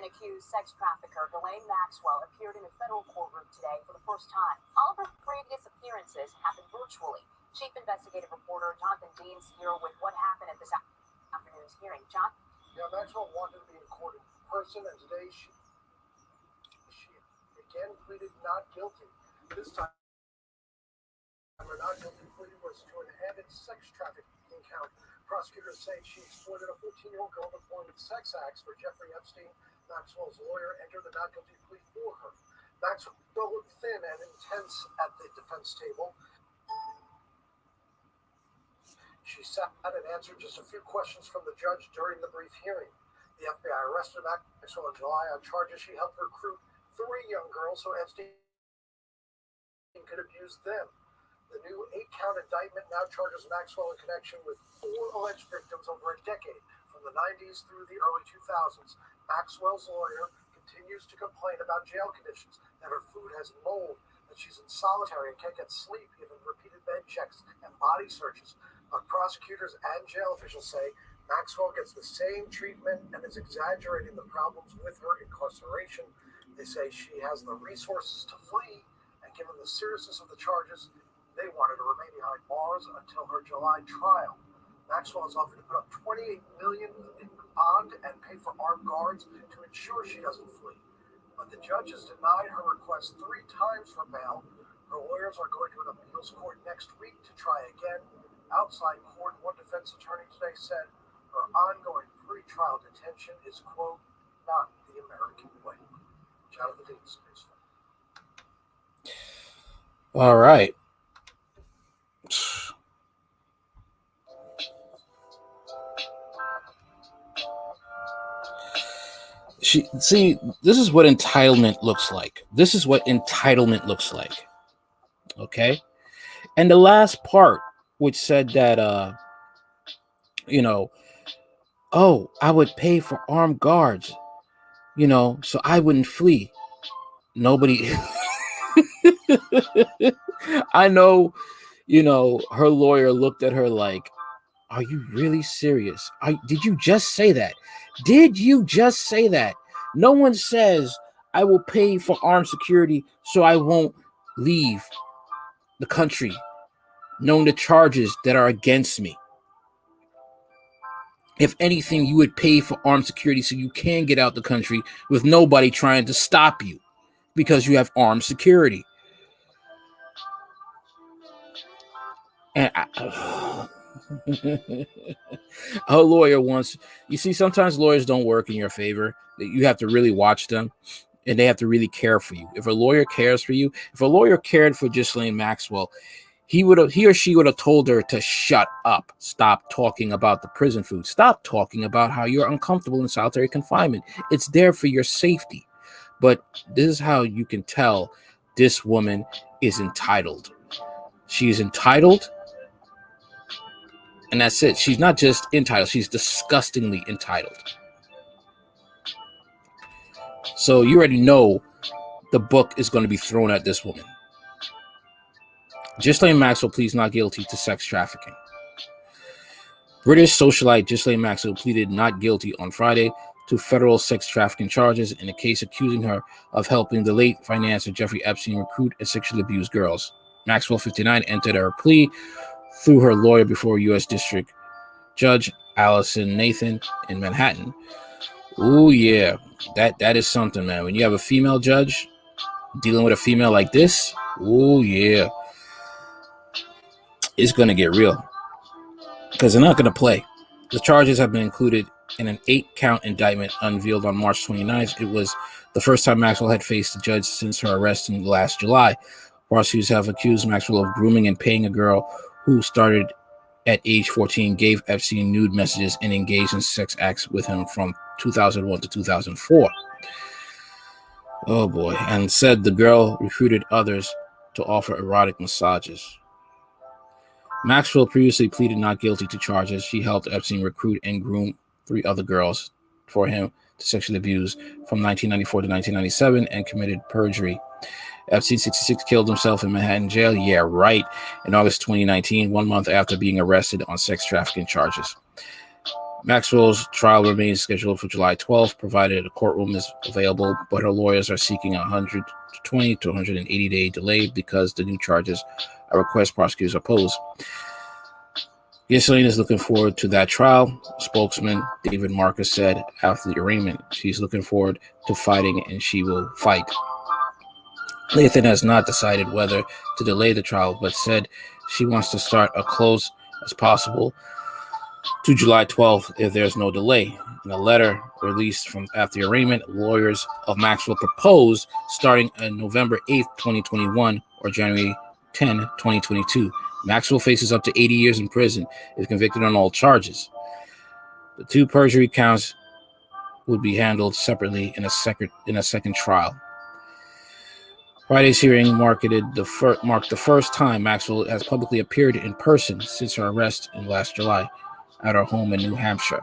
An accused sex trafficker, Ghislaine Maxwell, appeared in a federal courtroom today for the first time. All of her previous appearances happened virtually. Chief investigative reporter Jonathan Dean's here with what happened at this afternoon's hearing. John? Yeah, Maxwell wanted to be in court in person, and today she again pleaded not guilty. This time, her not guilty plea was to an added sex trafficking count. Prosecutors say she exploited a 14-year-old girl performing sex acts for Jeffrey Epstein. Maxwell's lawyer entered the not guilty plea for her. Maxwell looked thin and intense at the defense table. She sat and answered just a few questions from the judge during the brief hearing. The FBI arrested Maxwell in July on charges she helped recruit 3 young girls so Epstein could abuse them. The new 8-count indictment now charges Maxwell in connection with 4 alleged victims over a decade, from the 90s through the early 2000s. Maxwell's lawyer continues to complain about jail conditions, that her food has mold, that she's in solitary and can't get sleep, given repeated bed checks and body searches. But prosecutors and jail officials say Maxwell gets the same treatment and is exaggerating the problems with her incarceration. They say she has the resources to flee, and given the seriousness of the charges, they wanted to remain behind bars until her July trial. Maxwell has offered to put up $28 million in bond and pay for armed guards to ensure she doesn't flee. But the judge has denied her request 3 times for bail. Her lawyers are going to an appeals court next week to try again. Outside court, one defense attorney today said her ongoing pre-trial detention is, quote, not the American way. Jonathan Deans, News 5. All right. See, this is what entitlement looks like. This is what entitlement looks like. Okay? And the last part, which said that, oh, I would pay for armed guards, so I wouldn't flee. Nobody... I know, her lawyer looked at her like, are you really serious? Did you just say that? Did you just say that? No one says I will pay for armed security so I won't leave the country, knowing the charges that are against me. If anything, you would pay for armed security so you can get out the country with nobody trying to stop you because you have armed security. And a lawyer wants, you see, sometimes lawyers don't work in your favor. You have to really watch them, and they have to really care for you. If a lawyer cares for you, if a lawyer cared for Ghislaine Maxwell, he or she would have told her to shut up. Stop talking about the prison food. Stop talking about how you're uncomfortable in solitary confinement. It's there for your safety. But this is how you can tell this woman is entitled. She's entitled. And that's it. She's not just entitled. She's disgustingly entitled. So you already know the book is going to be thrown at this woman. Ghislaine Maxwell pleads not guilty to sex trafficking. British socialite Ghislaine Maxwell pleaded not guilty on Friday to federal sex trafficking charges in a case accusing her of helping the late financier Jeffrey Epstein recruit and sexually abuse girls. Maxwell, 59, entered her plea through her lawyer before U.S. District Judge Allison Nathan in Manhattan. Oh yeah, that is something, man. When you have a female judge dealing with a female like this, oh yeah, it's gonna get real because they're not gonna play. The charges have been included in an 8-count indictment unveiled on March 29th. It was the first time Maxwell had faced a judge since her arrest in last July. Prosecutors have accused Maxwell of grooming and paying a girl who started at age 14, gave Epstein nude messages, and engaged in sex acts with him from 2001 to 2004. Oh boy. And said the girl recruited others to offer erotic massages. Maxwell previously pleaded not guilty to charges. She helped Epstein recruit and groom 3 other girls for him to sexually abuse from 1994 to 1997 and committed perjury. Epstein, 66, killed himself in Manhattan jail. Yeah, right. In August 2019, 1 month after being arrested on sex trafficking charges. Maxwell's trial remains scheduled for July 12th, provided a courtroom is available, but her lawyers are seeking a 120 to 180-day delay because the new charges are request prosecutors oppose. Ghislaine is looking forward to that trial. Spokesman David Marcus said after the arraignment, she's looking forward to fighting and she will fight. Nathan has not decided whether to delay the trial, but said she wants to start as close as possible to July 12th if there's no delay. In a letter released from after the arraignment, lawyers of Maxwell proposed starting on November 8th, 2021 or January 10, 2022. Maxwell faces up to 80 years in prison if convicted on all charges. The two perjury counts would be handled separately in a second trial. Friday's hearing marked the first time Maxwell has publicly appeared in person since her arrest in last July at her home in New Hampshire.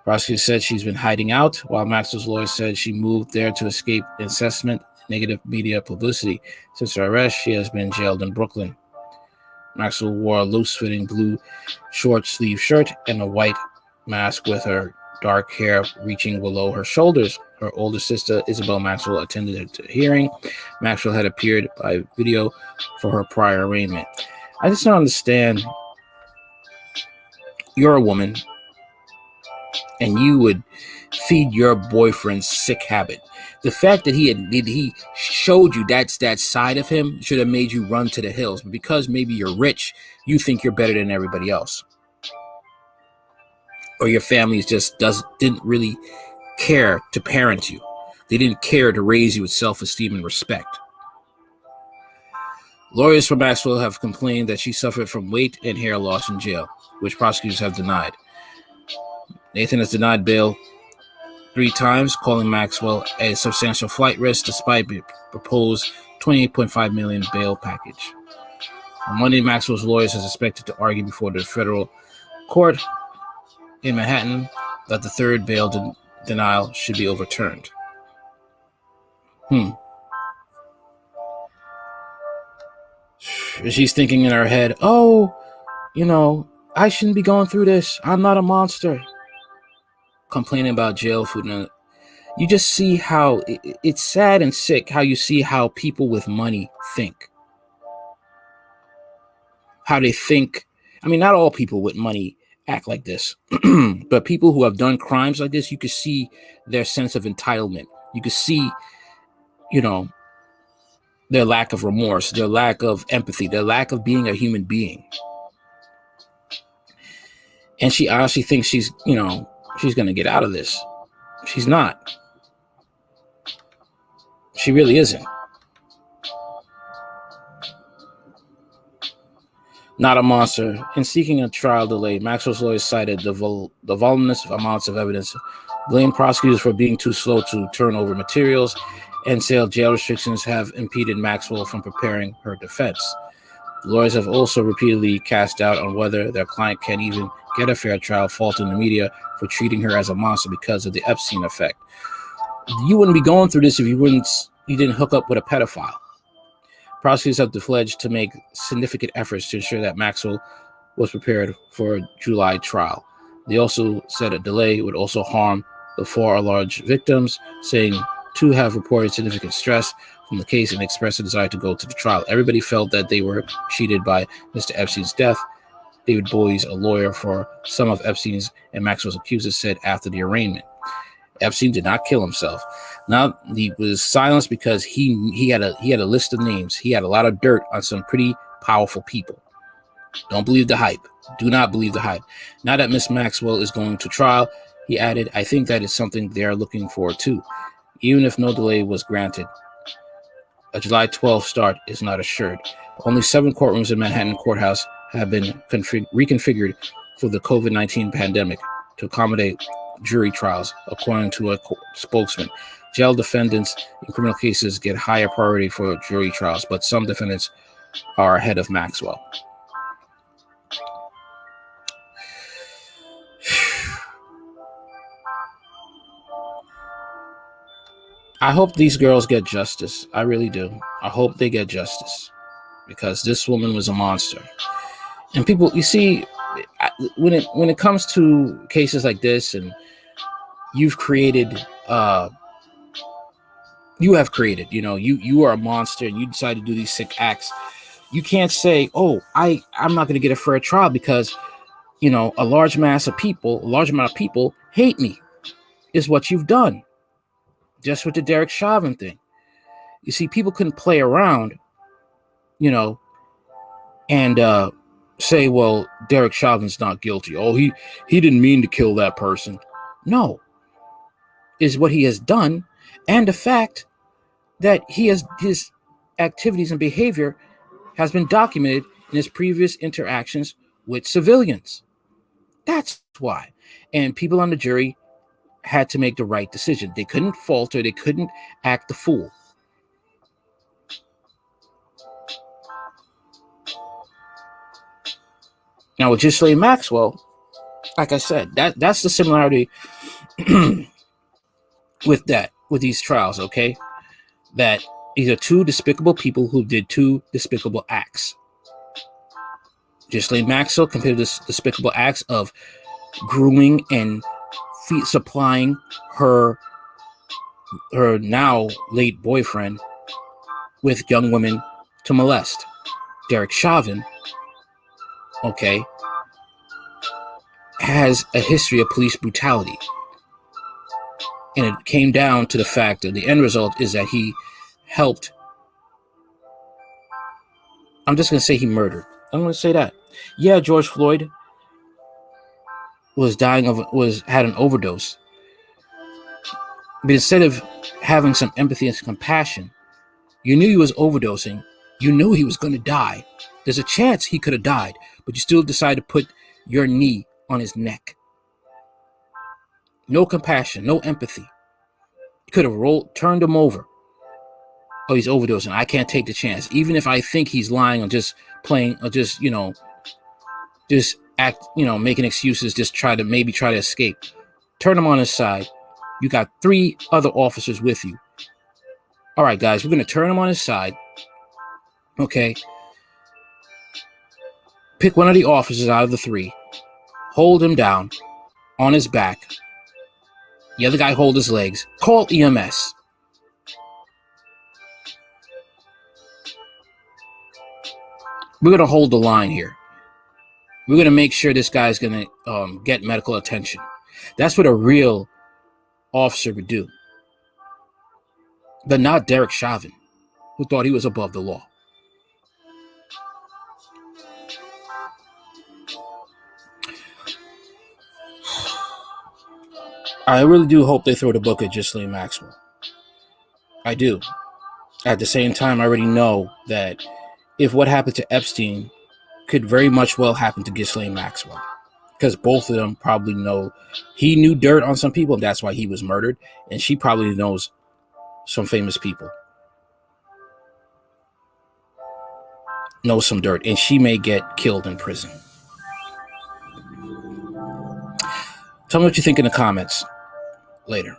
Prosecutors said she's been hiding out, while Maxwell's lawyer said she moved there to escape assessment negative media publicity. Since her arrest, she has been jailed in Brooklyn. Maxwell wore a loose-fitting blue short-sleeve shirt and a white mask with her dark hair reaching below her shoulders. Her older sister, Isabel Maxwell, attended the hearing. Maxwell had appeared by video for her prior arraignment. I just don't understand. You're a woman, and you would feed your boyfriend's sick habit. The fact that he showed you that's that side of him should have made you run to the hills. But because maybe you're rich, you think you're better than everybody else. Or your family just didn't really care to parent you. They didn't care to raise you with self-esteem and respect. Lawyers for Maxwell have complained that she suffered from weight and hair loss in jail, which prosecutors have denied. Nathan has denied bail 3 times, calling Maxwell a substantial flight risk despite the proposed $28.5 million bail package. On Monday, Maxwell's lawyers is expected to argue before the federal court in Manhattan that the third bail denial should be overturned. She's thinking in her head, oh, I shouldn't be going through this. I'm not a monster. Complaining about jail food. You just see how it's sad and sick how you see how people with money think. How they think. I mean, not all people with money act like this, but people who have done crimes like this, you could see their sense of entitlement. You could see, their lack of remorse, their lack of empathy, their lack of being a human being. And she honestly thinks she's going to get out of this. She's not. She really isn't. Not a monster. In seeking a trial delay, Maxwell's lawyers cited the voluminous amounts of evidence, blamed prosecutors for being too slow to turn over materials, and said jail restrictions have impeded Maxwell from preparing her defense. The lawyers have also repeatedly cast doubt on whether their client can even get a fair trial, faulting the media for treating her as a monster because of the Epstein effect. You wouldn't be going through this if you didn't hook up with a pedophile. Prosecutors have pledged to make significant efforts to ensure that Maxwell was prepared for a July trial. They also said a delay would also harm the 4 alleged victims, saying 2 have reported significant stress from the case and expressed a desire to go to the trial. Everybody felt that they were cheated by Mr. Epstein's death. David Boies, a lawyer for some of Epstein's and Maxwell's accusers, said after the arraignment, Epstein did not kill himself. Now he was silenced because he had a list of names. He had a lot of dirt on some pretty powerful people. Don't believe the hype. Do not believe the hype. Now that Miss Maxwell is going to trial, he added, I think that is something they are looking for too. Even if no delay was granted, a July 12th start is not assured. Only 7 courtrooms in Manhattan Courthouse have been reconfigured for the COVID-19 pandemic to accommodate jury trials, according to a spokesman. Jail defendants in criminal cases get higher priority for jury trials, but some defendants are ahead of Maxwell. I hope these girls get justice. I really do. I hope they get justice because this woman was a monster. And people, you see, when it comes to cases like this, and you have created, you are a monster, and you decide to do these sick acts. You can't say, oh, I'm not going to get a fair trial because, a large amount of people hate me, is what you've done. Just with the Derek Chauvin thing. You see, people couldn't play around, and say, well, Derek Chauvin's not guilty. Oh, he didn't mean to kill that person. No, is what he has done, and the fact that his activities and behavior has been documented in his previous interactions with civilians. That's why. And people on the jury had to make the right decision. They couldn't falter. They couldn't act the fool. Now, with Ghislaine Maxwell, like I said, that's the similarity with these trials, okay? That these are two despicable people who did two despicable acts. Ghislaine Maxwell committed this despicable acts of grooming and supplying her now late boyfriend with young women to molest. Derek Chauvin, okay, has a history of police brutality. And it came down to the fact that the end result is that he helped. I'm just going to say he murdered. I'm going to say that. Yeah, George Floyd had an overdose. But instead of having some empathy and some compassion, you knew he was overdosing. You knew he was going to die. There's a chance he could have died, but you still decided to put your knee on his neck. No compassion, no empathy. You could have turned him over. Oh, he's overdosing. I can't take the chance. Even if I think he's lying or just playing or just act, making excuses, just try to escape. Turn him on his side. You got 3 other officers with you. All right, guys, we're going to turn him on his side. Okay. Pick one of the officers out of the 3. Hold him down on his back. The other guy hold his legs. Call EMS. We're going to hold the line here. We're going to make sure this guy's going to get medical attention. That's what a real officer would do. But not Derek Chauvin, who thought he was above the law. I really do hope they throw the book at Ghislaine Maxwell. I do. At the same time, I already know that if what happened to Epstein could very much well happen to Ghislaine Maxwell, because both of them probably know he knew dirt on some people, and that's why he was murdered, and she probably knows some famous people, knows some dirt, and she may get killed in prison. Tell me what you think in the comments later.